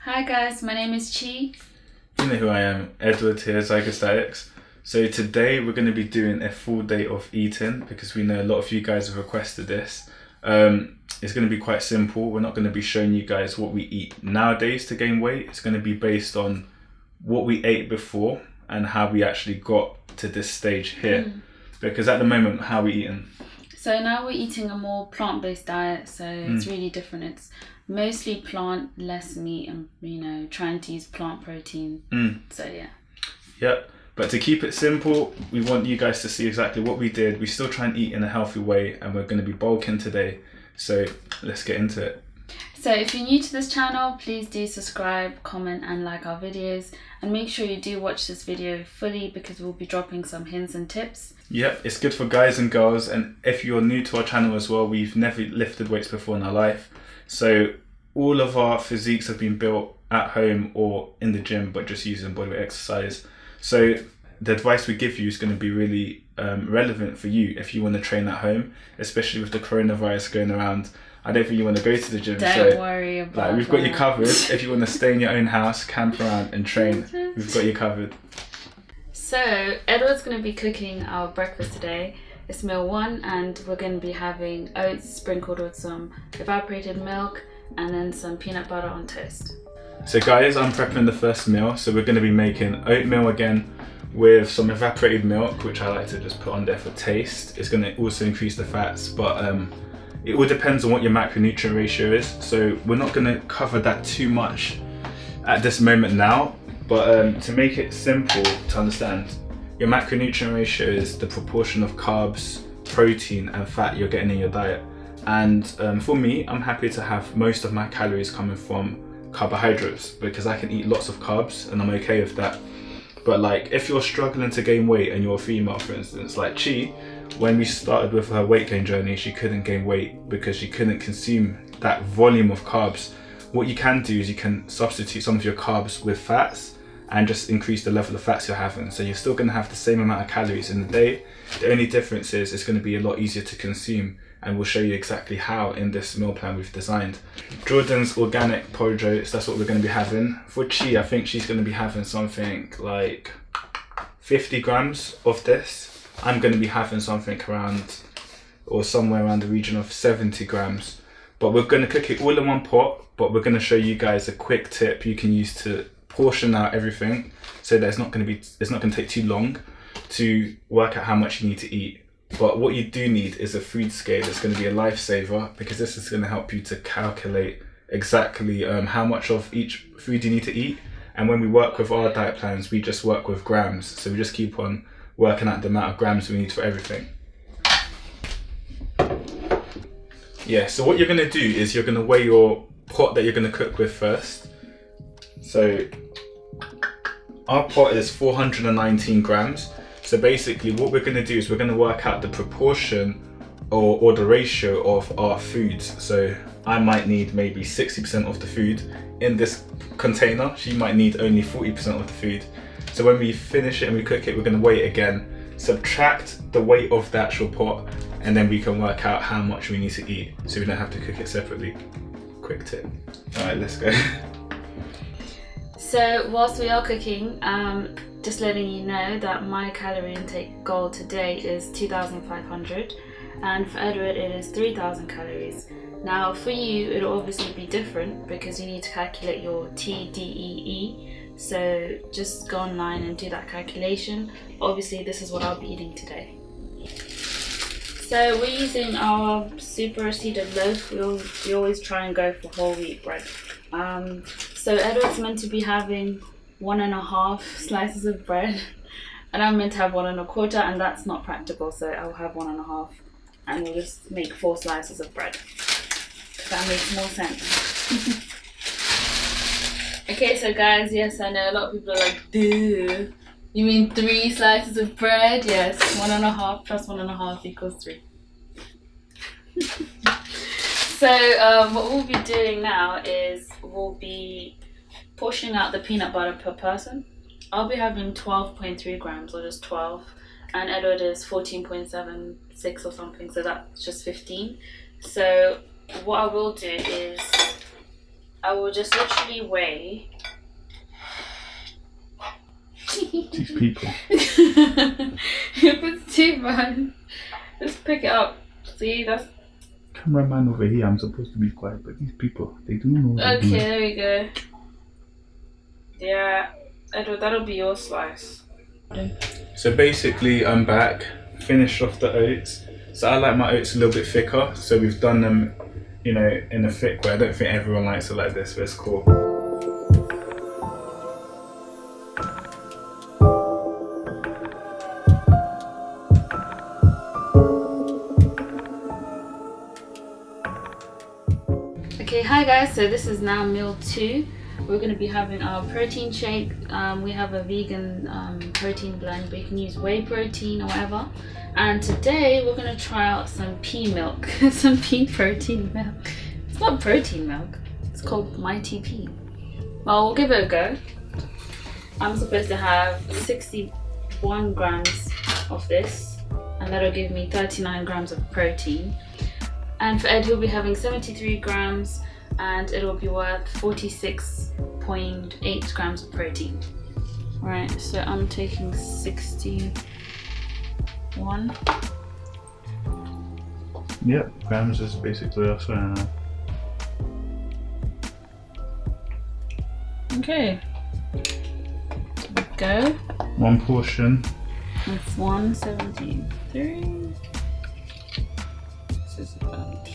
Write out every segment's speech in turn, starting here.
Hi guys, my name is Chi. You know who I am, Edward here, Zygostatics. So today we're going to be doing a full day of eating because we know a lot of you guys have requested this. It's going to be quite simple. We're not going to be showing you guys what we eat nowadays to gain weight. It's going to be based on what we ate before and how we actually got to this stage here. Because at the moment, how are we eating? So now we're eating a more plant-based diet, so it's really different. It's mostly plant, less meat, and trying to use plant protein. So yeah. Yep. But to keep it simple, we want you guys to see exactly what we did. We still try and eat in a healthy way, and we're going to be bulking today. So let's get into it. So if you're new to this channel, please do subscribe, comment and like our videos, and make sure you do watch this video fully because we'll be dropping some hints and tips. Yep, it's good for guys and girls, and if you're new to our channel as well, we've never lifted weights before in our life. So all of our physiques have been built at home or in the gym, but just using bodyweight exercise. So the advice we give you is going to be really relevant for you if you want to train at home, especially with the coronavirus going around. I don't think you want to go to the gym. Don't worry about that. We've got you covered. If you want to stay in your own house, camp around and train, we've got you covered. So Edward's going to be cooking our breakfast today. It's meal 1 and we're going to be having oats sprinkled with some evaporated milk and then some peanut butter on toast. So guys, I'm prepping the first meal. So we're going to be making oatmeal again with some evaporated milk, which I like to just put on there for taste. It's going to also increase the fats, but it all depends on what your macronutrient ratio is. So we're not going to cover that too much at this moment now, but to make it simple to understand, your macronutrient ratio is the proportion of carbs, protein and fat you're getting in your diet. And for me, I'm happy to have most of my calories coming from carbohydrates because I can eat lots of carbs and I'm okay with that. But like if you're struggling to gain weight and you're a female, for instance, like Chi, when we started with her weight gain journey, she couldn't gain weight because she couldn't consume that volume of carbs. What you can do is you can substitute some of your carbs with fats and just increase the level of fats you're having. So you're still going to have the same amount of calories in the day. The only difference is it's going to be a lot easier to consume, and we'll show you exactly how in this meal plan we've designed. Jordan's organic porridge oats, that's what we're going to be having. For Chi, I think she's going to be having something like 50 grams of this. I'm going to be having something around or somewhere around the region of 70 grams. But we're going to cook it all in one pot, but we're going to show you guys a quick tip you can use to portion out everything so that it's not going to take too long to work out how much you need to eat. But what you do need is a food scale. It's going to be a lifesaver because this is going to help you to calculate exactly how much of each food you need to eat. And when we work with our diet plans, we just work with grams. So we just keep on working out the amount of grams we need for everything. Yeah, so what you're going to do is you're going to weigh your pot that you're going to cook with first. So our pot is 419 grams. So basically what we're going to do is we're going to work out the proportion or the ratio of our foods. So I might need maybe 60% of the food in this container. She might need only 40% of the food. So when we finish it and we cook it, we're going to weigh it again, subtract the weight of the actual pot, and then we can work out how much we need to eat so we don't have to cook it separately. Quick tip. All right, let's go. So whilst we are cooking, just letting you know that my calorie intake goal today is 2,500 and for Edward it is 3,000 calories. Now for you it'll obviously be different because you need to calculate your TDEE. So just go online and do that calculation. Obviously this is what I'll be eating today. So we're using our super seeded loaf. We always try and go for whole wheat bread. So Edward's meant to be having 1.5 slices of bread and I'm meant to have 1.25, and that's not practical, so I'll have 1.5 and we'll just make 4 slices of bread. That makes more sense. Okay, so guys, yes, I know a lot of people are like, duh, you mean 3 slices of bread? Yes, 1.5 plus 1.5 equals 3. So what we'll be doing now is we'll be portioning out the peanut butter per person. I'll be having 12.3 grams or just 12, and Edward is 14.76 or something, so that's just 15. So what I will do is I will just literally weigh. These people. If it's too bad, just pick it up. See, that's. Cameraman over here, I'm supposed to be quiet, but these people, they don't know what they're doing. Okay, there we go. Yeah, Edward, that'll be your slice. So basically, I'm back, finished off the oats. So I like my oats a little bit thicker, so we've done them, you know, in a thick way. I don't think everyone likes it like this, but it's cool. Okay, hi guys, so this is now meal 2. We're going to be having our protein shake. We have a vegan protein blend, but you can use whey protein or whatever. And today we're going to try out some pea milk, some pea protein milk. It's not protein milk, it's called Mighty Pea. Well, we'll give it a go. I'm supposed to have 61 grams of this, and that'll give me 39 grams of protein. And for Ed, he'll be having 73 grams, and it'll be worth 46.8 grams of protein. Right, so I'm taking 61. Yep, grams is basically also Okay. Go. one portion. It's 173. This is about.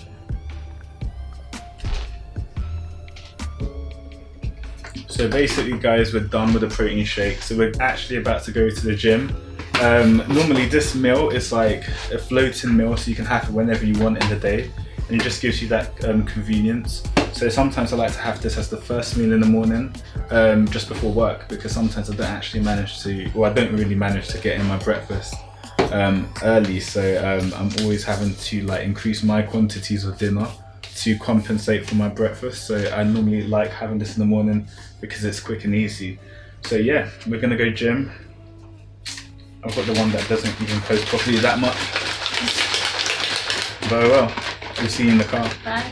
So basically, guys, we're done with the protein shake. So we're actually about to go to the gym. Normally this meal is like a floating meal, so you can have it whenever you want in the day, and it just gives you that convenience. So sometimes I like to have this as the first meal in the morning, just before work, because sometimes I don't actually manage to, or I don't really manage to get in my breakfast early. So I'm always having to like increase my quantities of dinner to compensate for my breakfast. So I normally like having this in the morning because it's quick and easy. So yeah, we're gonna go gym. I've got the one that doesn't even post properly that much. But well, we'll see you in the car. Bye.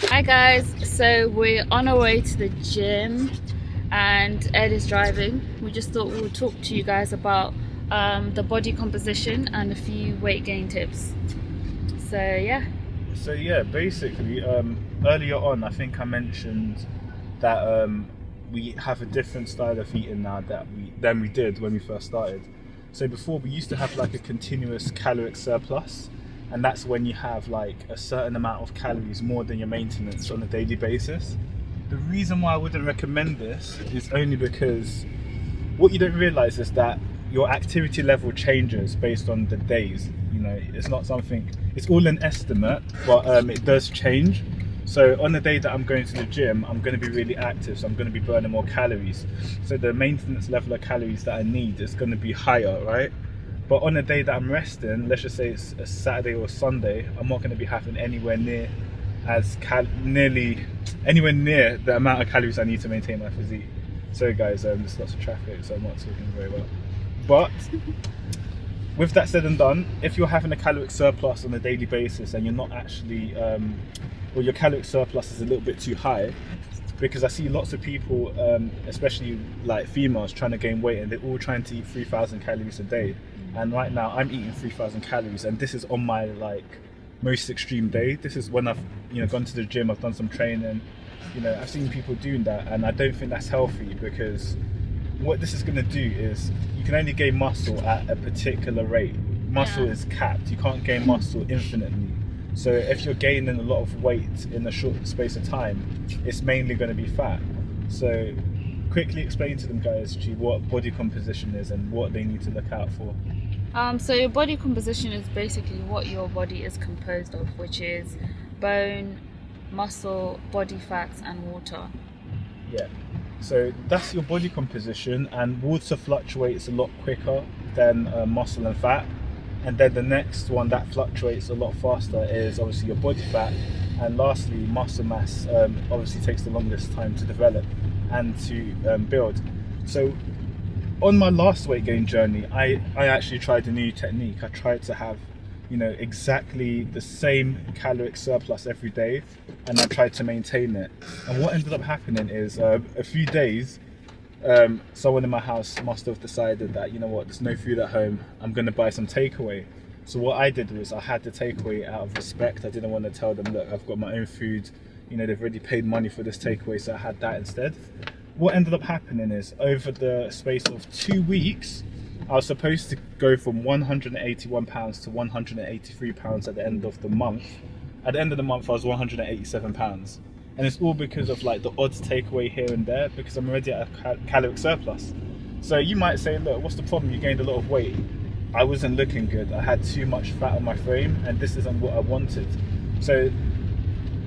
Hi guys, so we're on our way to the gym and Ed is driving. We just thought we would talk to you guys about the body composition and a few weight gain tips. So yeah. So yeah, basically earlier on I think I mentioned that we have a different style of eating now than we did when we first started. So before we used to have like a continuous caloric surplus, and that's when you have like a certain amount of calories more than your maintenance on a daily basis. The reason why I wouldn't recommend this is only because what you don't realize is that your activity level changes based on the days. You know, it's not something, it's all an estimate, but it does change. So on the day that I'm going to the gym, I'm going to be really active, so I'm going to be burning more calories. So the maintenance level of calories that I need is going to be higher, right? But on a day that I'm resting, let's just say it's a Saturday or Sunday, I'm not going to be having anywhere near the amount of calories I need to maintain my physique. Sorry guys, there's lots of traffic, so I'm not talking very well. But with that said and done, if you're having a caloric surplus on a daily basis and you're not actually, or your caloric surplus is a little bit too high, because I see lots of people, especially like females, trying to gain weight, and they're all trying to eat 3,000 calories a day. And right now I'm eating 3,000 calories, and this is on my like most extreme day. This is when I've gone to the gym, I've done some training. I've seen people doing that, and I don't think that's healthy, because what this is going to do is you can only gain muscle at a particular rate. Muscle is capped. You can't gain muscle infinitely. So if you're gaining a lot of weight in a short space of time, it's mainly going to be fat. So quickly explain to them guys what body composition is and what they need to look out for. So your body composition is basically what your body is composed of, which is bone, muscle, body fats and water. Yeah, so that's your body composition, and water fluctuates a lot quicker than muscle and fat. And then the next one that fluctuates a lot faster is obviously your body fat. And lastly, muscle mass obviously takes the longest time to develop and to build. So on my last weight gain journey, I actually tried a new technique. I tried to have exactly the same caloric surplus every day, and I tried to maintain it. And what ended up happening is a few days, someone in my house must have decided that, there's no food at home, I'm going to buy some takeaway. So what I did was I had the takeaway out of respect. I didn't want to tell them, look, I've got my own food, they've already paid money for this takeaway, so I had that instead. What ended up happening is, over the space of 2 weeks, I was supposed to go from £181 to £183 at the end of the month. At the end of the month, I was £187. And it's all because of like the odds takeaway here and there, because I'm already at a caloric surplus. So you might say, look, what's the problem? You gained a lot of weight. I wasn't looking good. I had too much fat on my frame, and this isn't what I wanted. So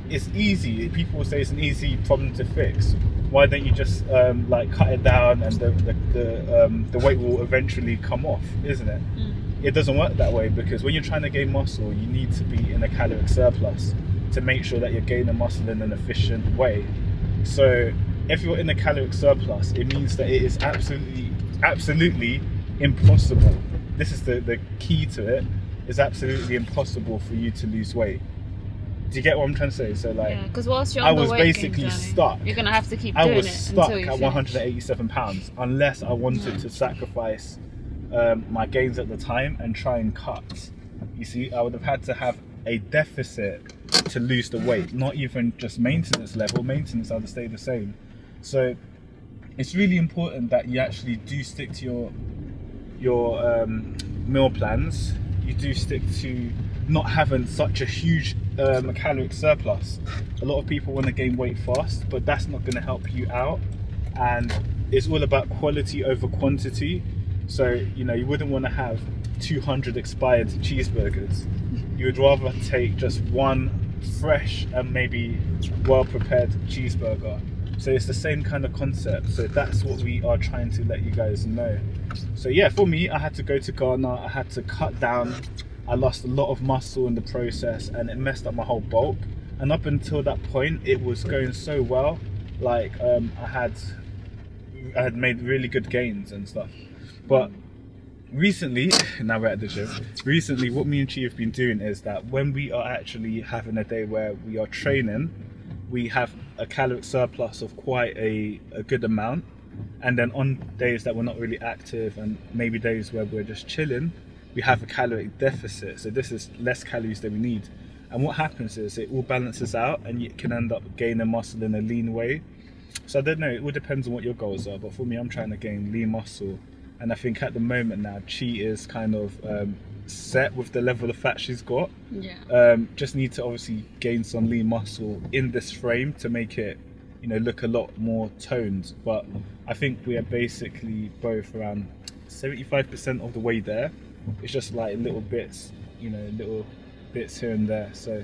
it's easy. People will say it's an easy problem to fix. Why don't you just cut it down, and the weight will eventually come off, isn't it? It doesn't work that way, because when you're trying to gain muscle, you need to be in a caloric surplus to make sure that you're gaining muscle in an efficient way. So if you're in a caloric surplus, it means that it is absolutely impossible. This is the key to it. It's absolutely impossible for you to lose weight. Do you get what I'm trying to say? So because whilst you're I on the was weight basically gain journey, stuck. you're gonna have to keep I doing was it stuck until you at £187 unless I wanted to sacrifice my gains at the time and try and cut. You see, I would have had to have a deficit to lose the weight, not even just maintenance level. Maintenance, I would stay the same. So it's really important that you actually do stick to your meal plans. You do stick to not having such a huge caloric surplus. A lot of people want to gain weight fast, but that's not going to help you out. And it's all about quality over quantity. So you wouldn't want to have 200 expired cheeseburgers. You would rather take just one fresh and maybe well prepared cheeseburger. So it's the same kind of concept. So that's what we are trying to let you guys know. So yeah, for me, I had to go to Ghana. I had to cut down. I lost a lot of muscle in the process, and it messed up my whole bulk. And up until that point, it was going so well. I had made really good gains and stuff. But recently, now we're at the gym, recently what me and Chi have been doing is that when we are actually having a day where we are training, we have a caloric surplus of quite a good amount. And then on days that we're not really active, and maybe days where we're just chilling, we have a caloric deficit. So this is less calories than we need. And what happens is it all balances out, and you can end up gaining muscle in a lean way. So I don't know, it all depends on what your goals are, but for me, I'm trying to gain lean muscle. And I think at the moment now, Chi is kind of set with the level of fat she's got. Just need to obviously gain some lean muscle in this frame to make it look a lot more toned. But I think we are basically both around 75% of the way there. It's just like little bits here and there. So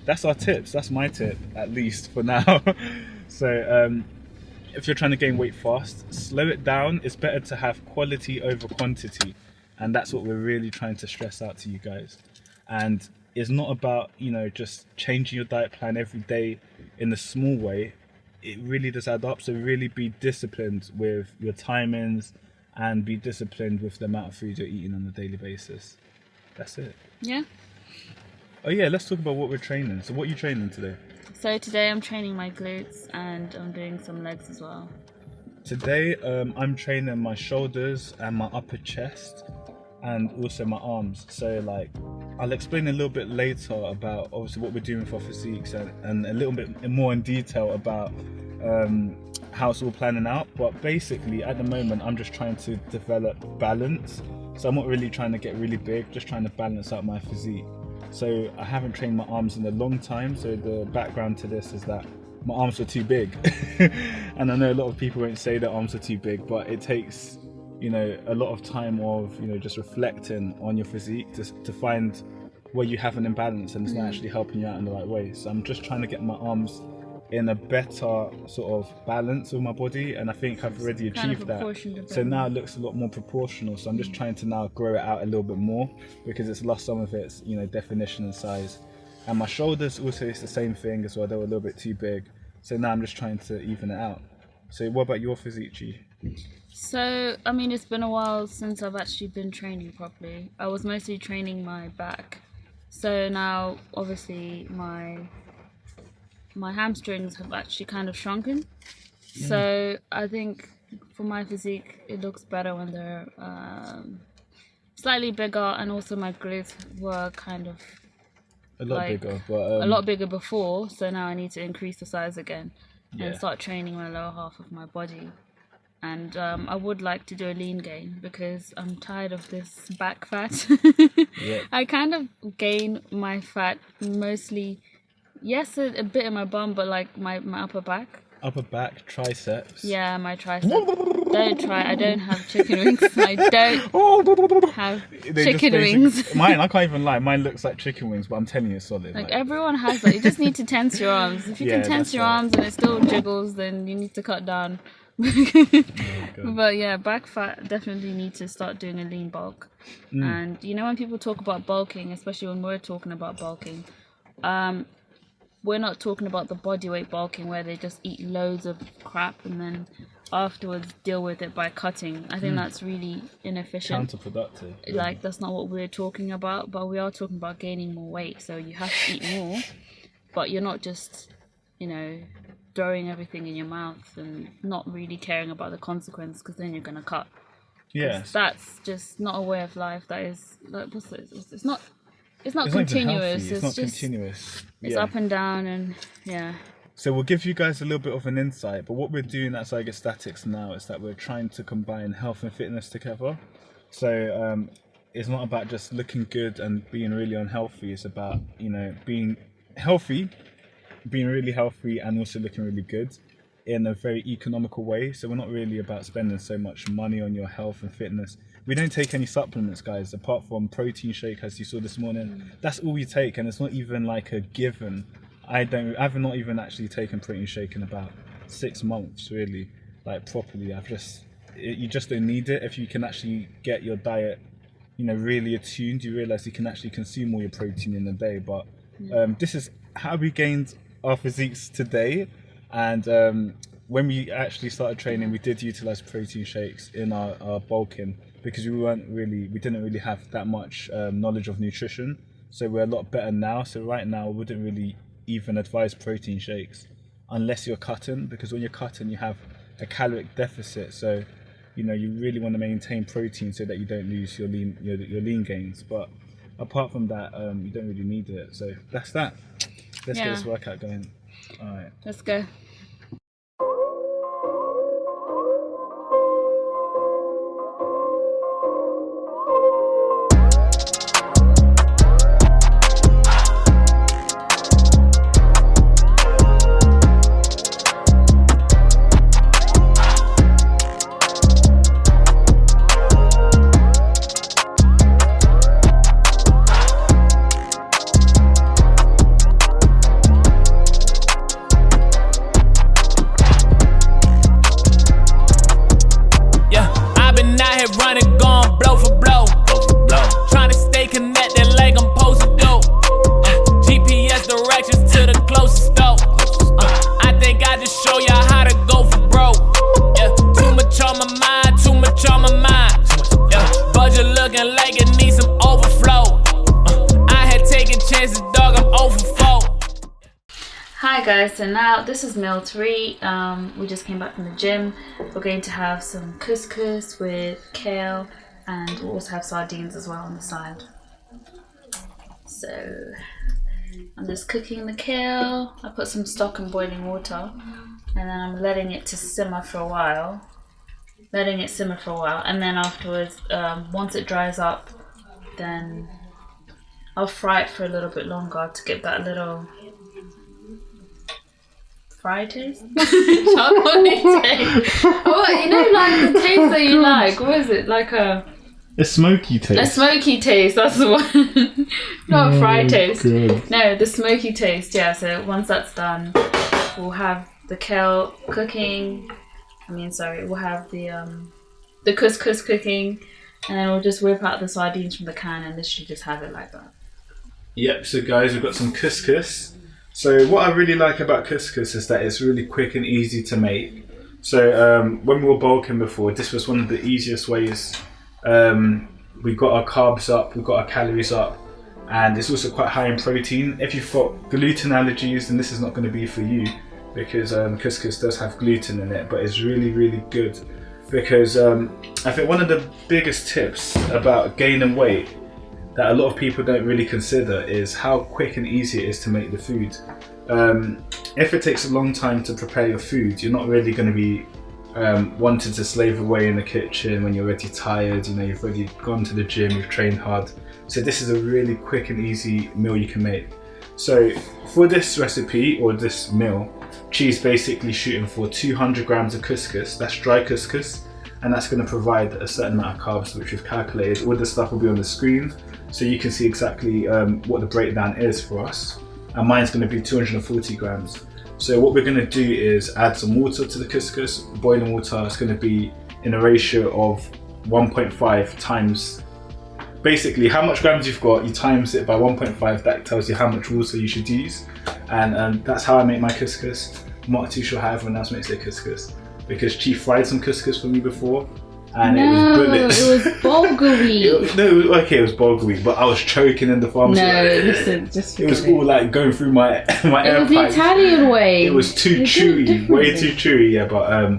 that's our tips. That's my tip, at least for now. So if you're trying to gain weight fast, slow it down. It's better to have quality over quantity, and that's what we're really trying to stress out to you guys. And it's not about just changing your diet plan every day in a small way. It really does add up. So really be disciplined with your timings and be disciplined with the amount of food you're eating on a daily basis. That's it. Yeah. Oh yeah, let's talk about what we're training. So what are you training today? So today I'm training my glutes, and I'm doing some legs as well. Today I'm training my shoulders and my upper chest, and also my arms. So I'll explain a little bit later about obviously what we're doing for physiques, and a little bit more in detail about how it's all planning out. But basically at the moment I'm just trying to develop balance. So I'm not really trying to get really big, just trying to balance out my physique. So I haven't trained my arms in a long time. So the background to this is that my arms were too big. And I know a lot of people won't say their arms are too big, but it takes a lot of time of just reflecting on your physique to find where you have an imbalance and it's not actually helping you out in the right way. So I'm just trying to get my arms in a better sort of balance with my body, and I think I've already achieved that. So now it looks a lot more proportional. So I'm just trying to now grow it out a little bit more, because it's lost some of its definition and size. And my shoulders also, it's the same thing as well. They were a little bit too big. So now I'm just trying to even it out. So what about your physique, Chi? So it's been a while since I've actually been training properly. I was mostly training my back, So now, obviously, my hamstrings have actually kind of shrunken. So I think for my physique, it looks better when they're slightly bigger, and also my glutes were kind of A lot like bigger, but a lot bigger before. So now I need to increase the size again and Yeah. start training my lower half of my body. And I would like to do a lean gain because I'm tired of this back fat. Yeah. I kind of gain my fat mostly, yes, a bit in my bum, but like my upper back. upper back, triceps. Yeah, my tricep. Don't try. I don't have chicken wings. I don't have chicken wings. Mine, I can't even lie. Mine looks like chicken wings, but I'm telling you, it's solid. Like everyone has that. You just need to tense your arms. If you Yeah, can tense that's your right. arms and it still jiggles, then you need to cut down. God. But yeah, back fat, definitely need to start doing a lean bulk. And you know, when people talk about bulking, especially when we're talking about bulking, we're not talking about the bodyweight bulking where they just eat loads of crap and then afterwards deal with it by cutting. I think that's really inefficient. Counterproductive. Like, that's not what we're talking about, but we are talking about gaining more weight. So you have to eat more, but you're not just, you know, throwing everything in your mouth and not really caring about the consequence, because then you're going to cut. Yes. That's just not a way of life. That is, like, what's this? It's not It's not even continuous. healthy. It's not just continuous. it's Yeah. up and down, and yeah. So we'll give you guys a little bit of an insight, but what we're doing at Zygostatics now is that we're trying to combine health and fitness together. So it's not about just looking good and being really unhealthy. It's about, you know, being healthy, being really healthy, and also looking really good in a very economical way. So we're not really about spending so much money on your health and fitness. We don't take any supplements, guys, apart from protein shake, as you saw this morning. That's all we take, and it's not even like a given. I've not even actually taken protein shake in about 6 months, really, like properly. You just don't need it. If you can actually get your diet, you know, really attuned, you realize you can actually consume all your protein in a day. But this is how we gained our physiques today. And when we actually started training, we did utilize protein shakes in our bulking, because we didn't really have that much knowledge of nutrition. So we're a lot better now. So right now, I wouldn't really even advise protein shakes unless you're cutting, because when you're cutting, you have a caloric deficit. So, you know, you really want to maintain protein so that you don't lose your lean gains. But apart from that, you don't really need it. So that's that. Let's get this workout going. All right. Let's go. Running, going blow for blow. Trying to stay connected like I'm supposed to do. GPS directions to the closest store. I think I just show y'all how to go for broke. Yeah, too much on my mind, too much on my mind. Yeah, budget looking like it needs some overflow. I had taken chances, dog, I'm 0 for 4. Hi guys, so now this is meal 3. We just came back from the gym. We're going to have some couscous with kale, and we'll also have sardines as well on the side. So I'm just cooking the kale. I put some stock in boiling water, and then I'm letting it to simmer for a while. And then afterwards, once it dries up, then I'll fry it for a little bit longer to get that little fry taste? Chocolatey taste. What, you know, like the taste that you like. What is it? Like a smoky taste. A smoky taste, that's the one. Not a fry taste. God. No, the smoky taste, yeah. So once that's done, we'll have the kale cooking. We'll have the couscous cooking, and then we'll just whip out the sardines from the can and literally just have it like that. Yep, so guys, we've got some couscous. So what I really like about couscous is that it's really quick and easy to make. So when we were bulking before, this was one of the easiest ways. We got our carbs up, we got our calories up, and it's also quite high in protein. If you've got gluten allergies, then this is not going to be for you, because couscous does have gluten in it, but it's really, really good. Because I think one of the biggest tips about gaining weight that a lot of people don't really consider is how quick and easy it is to make the food. If it takes a long time to prepare your food, you're not really going to be wanting to slave away in the kitchen when you're already tired, you know, you've already gone to the gym, you've trained hard. So this is a really quick and easy meal you can make. So for this recipe or this meal, she's basically shooting for 200 grams of couscous, that's dry couscous, and that's going to provide a certain amount of carbs which we've calculated. All the stuff will be on the screen so you can see exactly what the breakdown is for us. And mine's going to be 240 grams. So what we're going to do is add some water to the couscous. Boiling water is going to be in a ratio of 1.5 times. Basically, how much grams you've got, you times it by 1.5. That tells you how much water you should use. And that's how I make my couscous. I'm not too sure how everyone else makes their couscous, because she fried some couscous for me before, and it was bullets. It was bulgari. It was bulgari, but I was choking in the farm. Listen, just it was all like going through my air pipes. It was the Italian way. It was too chewy, way too chewy. Yeah, but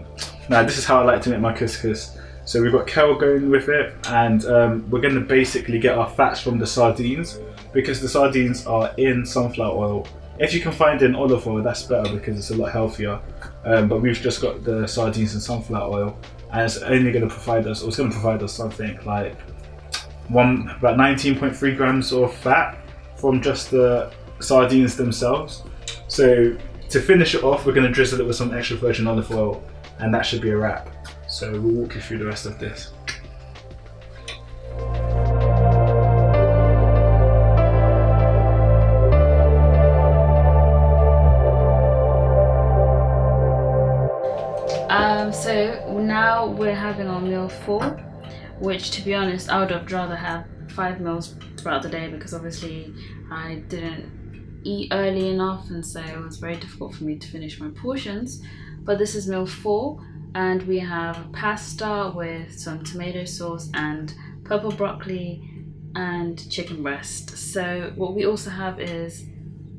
now this is how I like to make my couscous. So we've got kale going with it, and we're going to basically get our fats from the sardines, because the sardines are in sunflower oil. If you can find it in olive oil, that's better because it's a lot healthier. But we've just got the sardines in sunflower oil, and it's only going to provide us, or it's going to provide us something like about 19.3 grams of fat from just the sardines themselves. So to finish it off, we're going to drizzle it with some extra virgin olive oil, and that should be a wrap. So we'll walk you through the rest of this. So now we're having our meal 4, which, to be honest, I would have rather have 5 meals throughout the day, because obviously I didn't eat early enough, and so it was very difficult for me to finish my portions. But this is meal 4, and we have pasta with some tomato sauce and purple broccoli and chicken breast. So what we also have is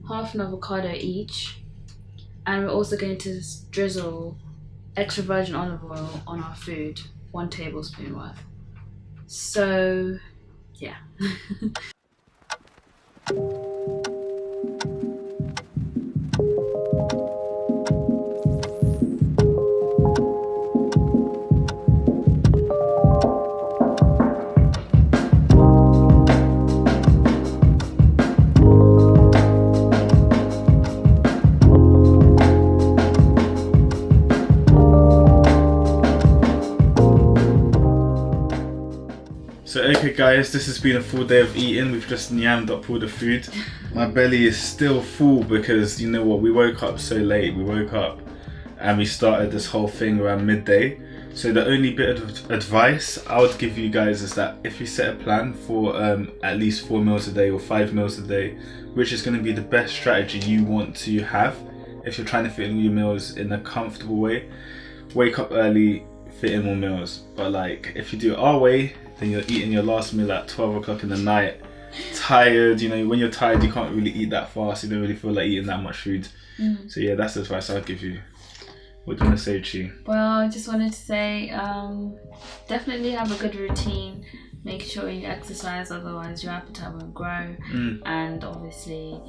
half an avocado each, and we're also going to drizzle extra virgin olive oil on our food, 1 tablespoon worth. So yeah. So okay guys, this has been a full day of eating. We've just yammed up all the food. My belly is still full because, you know what, we woke up so late. We woke up and we started this whole thing around midday. So the only bit of advice I would give you guys is that if you set a plan for at least 4 meals a day or 5 meals a day, which is going to be the best strategy you want to have if you're trying to fit in your meals in a comfortable way, wake up early, fit in more meals. But like, if you do it our way, then you're eating your last meal at 12 o'clock in the night, tired. You know, when you're tired, you can't really eat that fast. You don't really feel like eating that much food. So yeah, that's the advice I'd give you. What do you want to say, Chi? Well, I just wanted to say, definitely have a good routine. Make sure you exercise, otherwise your appetite won't grow. And obviously,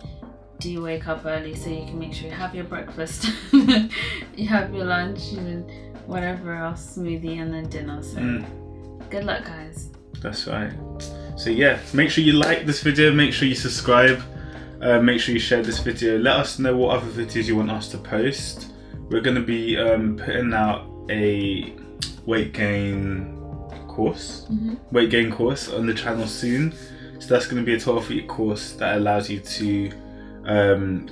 do wake up early so you can make sure you have your breakfast, you have your lunch, and whatever else, smoothie, and then dinner. So good luck, guys. That's right. So yeah, make sure you like this video, make sure you subscribe, make sure you share this video. Let us know what other videos you want us to post. We're going to be putting out a weight gain course on the channel soon. So that's going to be a 12-week course that allows you to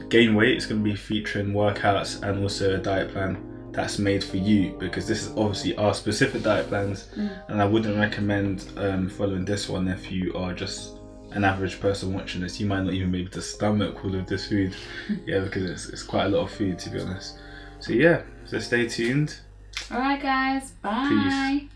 gain weight. It's going to be featuring workouts and also a diet plan that's made for you, because this is obviously our specific diet plans, and I wouldn't recommend following this one if you are just an average person watching this. You might not even be able to stomach all of this food, because it's quite a lot of food, to be honest. So yeah, so stay tuned. Alright guys, bye. Peace.